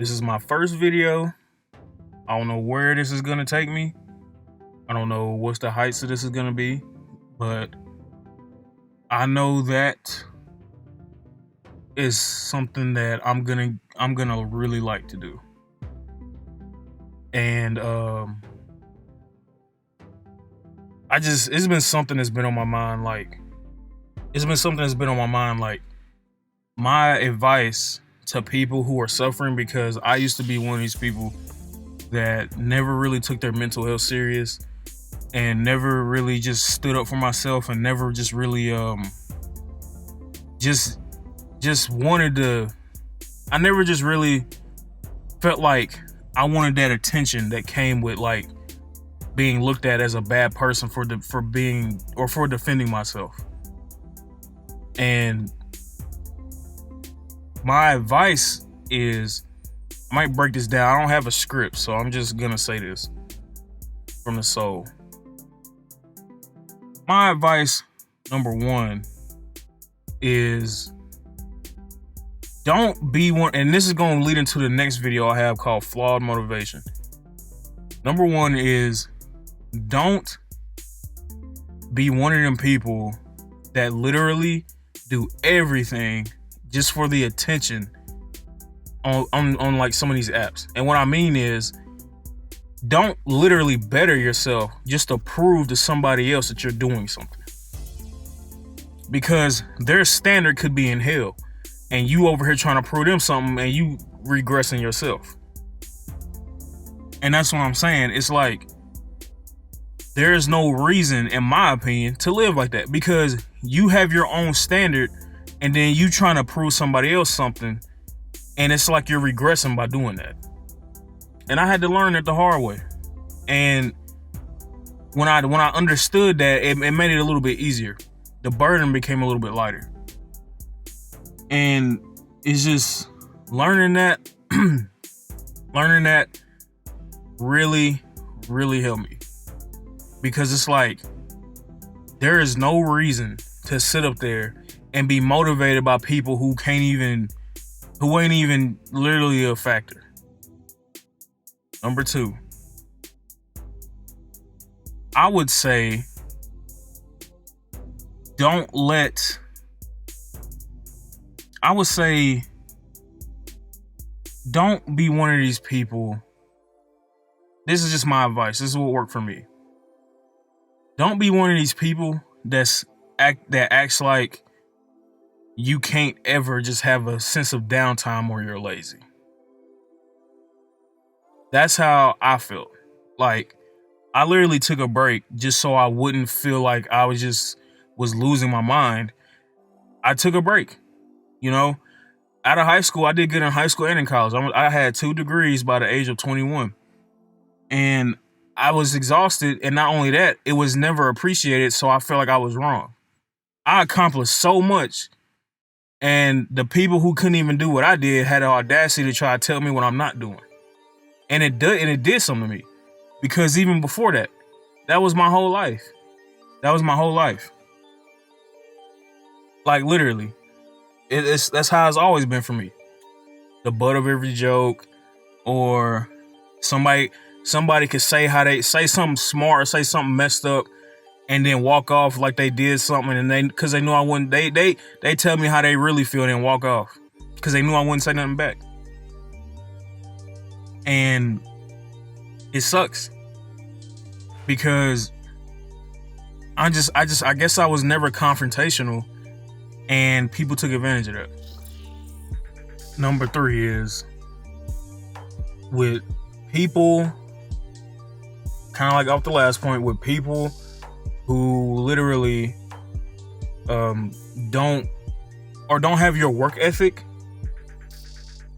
This is my first video. I don't know where this is gonna take me. I don't know what's the heights of this is gonna be, but I know that is something that I'm gonna really like to do. And it's been something that's been on my mind. Like my advice to people who are suffering, because I used to be one of these people that never really took their mental health serious and never really just stood up for myself and never just really just wanted to. I never just really felt like I wanted that attention that came with like being looked at as a bad person for defending myself. And my advice is, I might break this down. I don't have a script, so I'm just gonna say this from the soul. My advice, number one, is don't be one, and this is gonna lead into the next video I have called Flawed Motivation. Number one is, don't be one of them people that literally do everything just for the attention on like some of these apps. And what I mean is, don't literally better yourself just to prove to somebody else that you're doing something, because their standard could be in hell and you over here trying to prove them something and you regressing yourself. And that's what I'm saying. It's like, there is no reason, in my opinion, to live like that, because you have your own standard and then you trying to prove somebody else something, and it's like you're regressing by doing that. And I had to learn it the hard way. And when I understood that, it made it a little bit easier. The burden became a little bit lighter. And it's just learning that really, really helped me. Because it's like, there is no reason to sit up there and be motivated by people who ain't even literally a factor. Number two, I would say, don't be one of these people. This is just my advice. This is what worked for me. Don't be one of these people that acts like you can't ever just have a sense of downtime or you're lazy. That's how I felt. Like, I literally took a break just so I wouldn't feel like I was losing my mind. I took a break. Out of high school, I did good in high school and in college. I had 2 degrees by the age of 21. And I was exhausted, and not only that, it was never appreciated, so I felt like I was wrong. I accomplished so much, and the people who couldn't even do what I did had the audacity to try to tell me what I'm not doing. And it did something to me, because even before that, that was my whole life. Like, literally, that's how it's always been for me. The butt of every joke, or somebody could say something smart or say something messed up and then walk off like they did something, and because they knew I wouldn't, they tell me how they really feel and then walk off because they knew I wouldn't say nothing back. And it sucks, because I guess I was never confrontational, and people took advantage of that. Number 3 is, with people, kind of like off the last point, with people who literally don't have your work ethic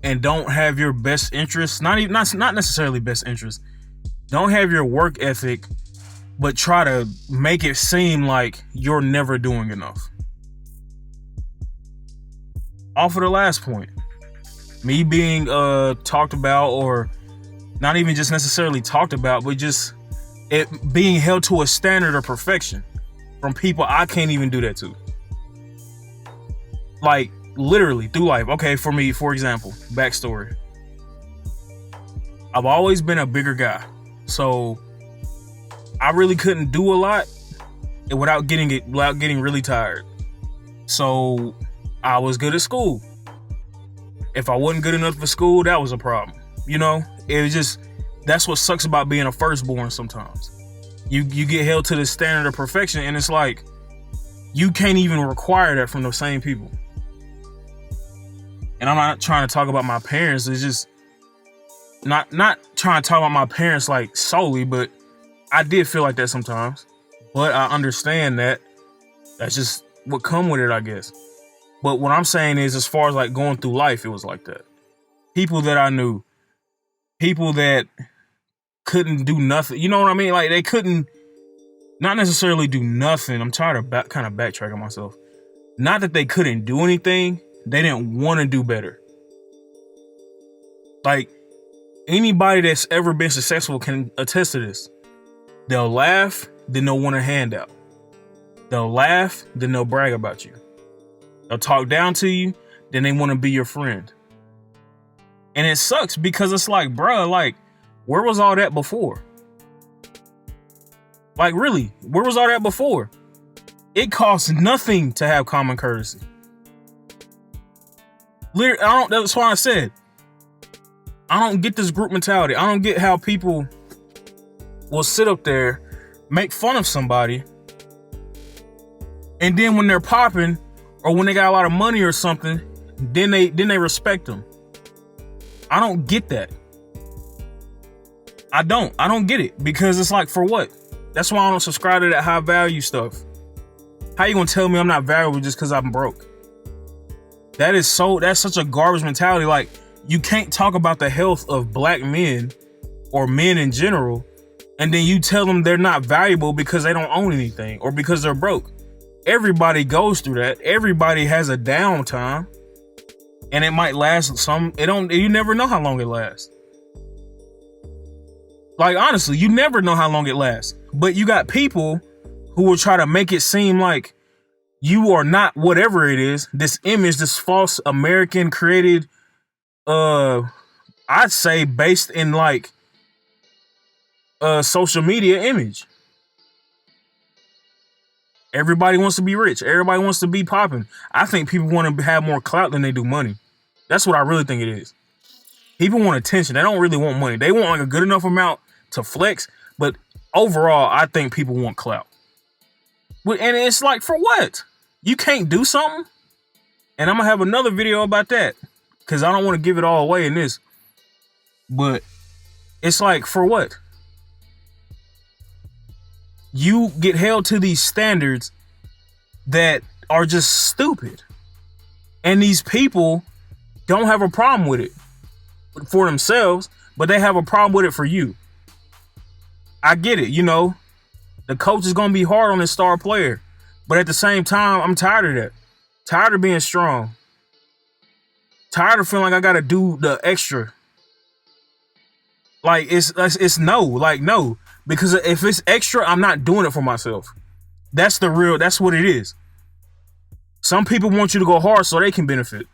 and don't have your best interests, not necessarily best interests, don't have your work ethic, but try to make it seem like you're never doing enough. Off of the last point, me being talked about, or not even just necessarily talked about, but just it being held to a standard of perfection from people I can't even do that to. Like, literally through life. Okay, for me, for example, backstory. I've always been a bigger guy. So I really couldn't do a lot without getting really tired. So I was good at school. If I wasn't good enough for school, that was a problem. You know, it was just, that's what sucks about being a firstborn sometimes. You get held to the standard of perfection, and it's like, you can't even require that from the same people. And I'm not trying to talk about my parents. It's just not trying to talk about my parents like solely, but I did feel like that sometimes. But I understand that that's just what come with it, I guess. But what I'm saying is, as far as like going through life, it was like that. People that I knew, people that couldn't do nothing. You know what I mean? Like, they couldn't, not necessarily do nothing. I'm tired of kind of backtracking myself. Not that they couldn't do anything. They didn't want to do better. Like, anybody that's ever been successful can attest to this. They'll laugh, then they'll want a handout. They'll laugh, then they'll brag about you. They'll talk down to you, then they want to be your friend. And it sucks because it's like, bruh, like, where was all that before? Like, really, where was all that before? It costs nothing to have common courtesy. Literally, that's why I said, I don't get this group mentality. I don't get how people will sit up there, make fun of somebody, and then when they're popping, or when they got a lot of money or something, then they respect them. I don't get that. I don't get it, because it's like, for what? That's why I don't subscribe to that high value stuff. How you gonna tell me I'm not valuable just because I'm broke? That's such a garbage mentality. Like, you can't talk about the health of black men or men in general, and then you tell them they're not valuable because they don't own anything or because they're broke. Everybody goes through that. Everybody has a downtime, and it might last you never know how long it lasts. Like, honestly, you never know how long it lasts. But you got people who will try to make it seem like you are not whatever it is. This image, this false American created, I'd say based in like social media image. Everybody wants to be rich. Everybody wants to be popping. I think people want to have more clout than they do money. That's what I really think it is. People want attention. They don't really want money. They want like a good enough amount to flex, but overall, I think people want clout. And it's like, for what? You can't do something? And I'm gonna have another video about that, because I don't want to give it all away in this. But it's like, for what? You get held to these standards that are just stupid. And these people don't have a problem with it for themselves, but they have a problem with it for you. I get it, you know. The coach is going to be hard on his star player. But at the same time, I'm tired of that. Tired of being strong. Tired of feeling like I got to do the extra. Like, it's no. Like, no. Because if it's extra, I'm not doing it for myself. That's what it is. Some people want you to go hard so they can benefit.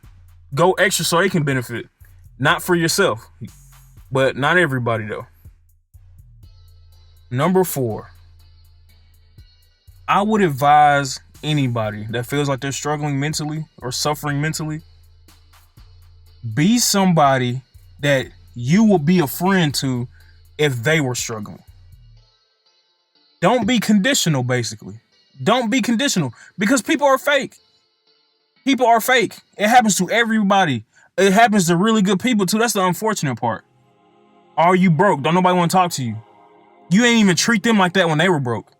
Go extra so they can benefit. Not for yourself. But not everybody, though. Number 4. I would advise anybody that feels like they're struggling mentally or suffering mentally, be somebody that you will be a friend to if they were struggling. Don't be conditional, basically. Don't be conditional, because people are fake. People are fake. It happens to everybody. It happens to really good people too. That's the unfortunate part. Are you broke? Don't nobody want to talk to you. You ain't even treat them like that when they were broke.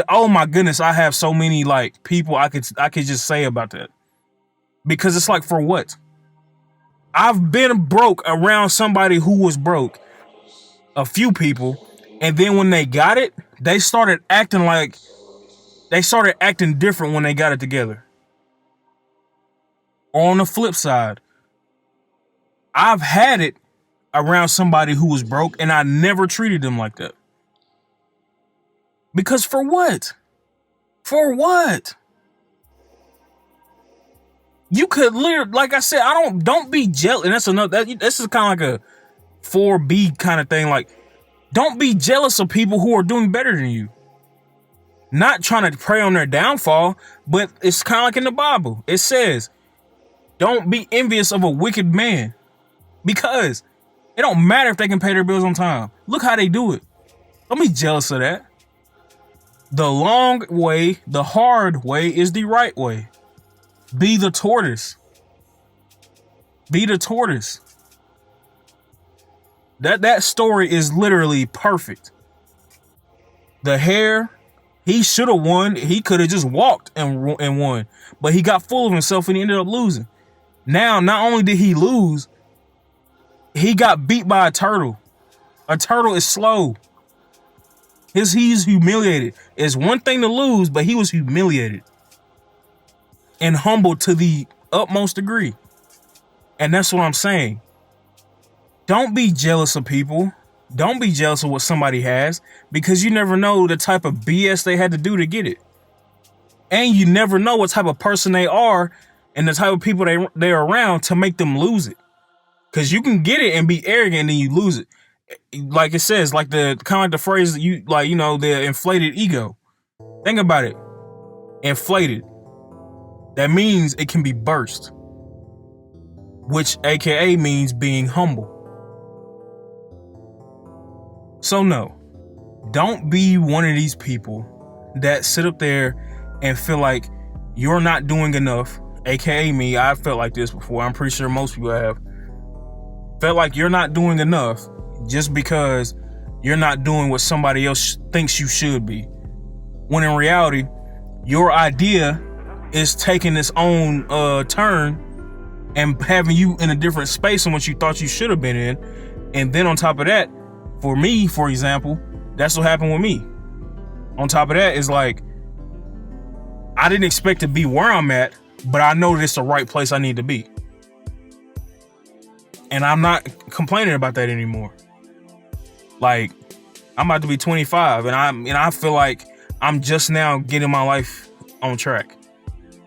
Oh my goodness, I have so many like people I could just say about that. Because it's like, for what? I've been broke around somebody who was broke. A few people. And then when they got it, they started acting different when they got it together. On the flip side, I've had it around somebody who was broke, and I never treated them like that. Because for what? For what? You could literally, like I said, don't be jealous. And that's another, this is kind of like 4B kind of thing. Like, don't be jealous of people who are doing better than you. Not trying to prey on their downfall, but it's kind of like in the Bible. It says, don't be envious of a wicked man, because it don't matter if they can pay their bills on time. Look how they do it. Don't be jealous of that. The long way, the hard way is the right way. Be the tortoise. Be the tortoise. That story is literally perfect. The hare, he should have won. He could have just walked and won. But he got full of himself and he ended up losing. Now, not only did he lose, he got beat by a turtle. A turtle is slow. He's humiliated. It's one thing to lose, but he was humiliated and humbled to the utmost degree. And that's what I'm saying. Don't be jealous of people. Don't be jealous of what somebody has, because you never know the type of BS they had to do to get it. And you never know what type of person they are and the type of people they're around to make them lose it. Because you can get it and be arrogant and then you lose it. Like it says, like the kind of like the phrase that the inflated ego. Think about it. Inflated. That means it can be burst, which AKA means being humble. So no, don't be one of these people that sit up there and feel like you're not doing enough. AKA me, I felt like this before. I'm pretty sure most people have. Felt like you're not doing enough just because you're not doing what somebody else thinks you should be. When in reality, your idea is taking its own turn and having you in a different space than what you thought you should have been in. And then on top of that, for me, for example, that's what happened with me. On top of that is like, I didn't expect to be where I'm at, but I know that it's the right place I need to be. And I'm not complaining about that anymore. Like, I'm about to be 25 and I feel like I'm just now getting my life on track.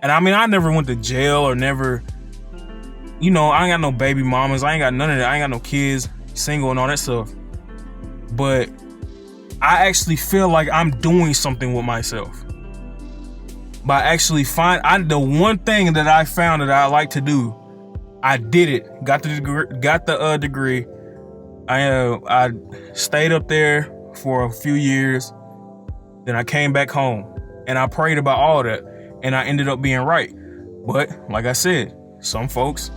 And I mean, I never went to jail or never, I ain't got no baby mamas. I ain't got none of that. I ain't got no kids, single and all that stuff. But I actually feel like I'm doing something with myself. By actually the one thing that I found that I like to do, I did it. Got the degree. I stayed up there for a few years. Then I came back home and I prayed about all that, and I ended up being right. But like I said, some folks,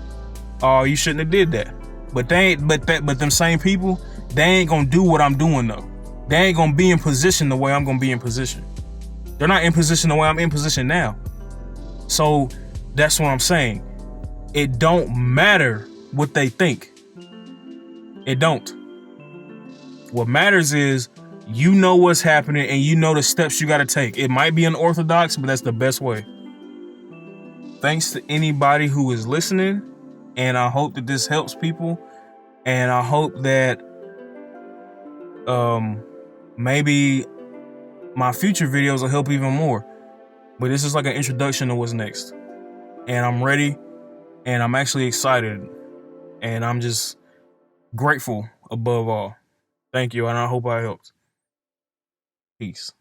oh, you shouldn't have did that. But them same people, they ain't gonna do what I'm doing though. They ain't gonna be in position the way I'm gonna be in position. They're not in position the way I'm in position now. So that's what I'm saying. It don't matter what they think. It don't. What matters is you know what's happening and you know the steps you got to take. It might be unorthodox, but that's the best way. Thanks to anybody who is listening, and I hope that this helps people, and I hope that maybe my future videos will help even more. But this is like an introduction to what's next, and I'm ready, and I'm actually excited, and I'm just grateful above all. Thank you, and I hope I helped. Peace.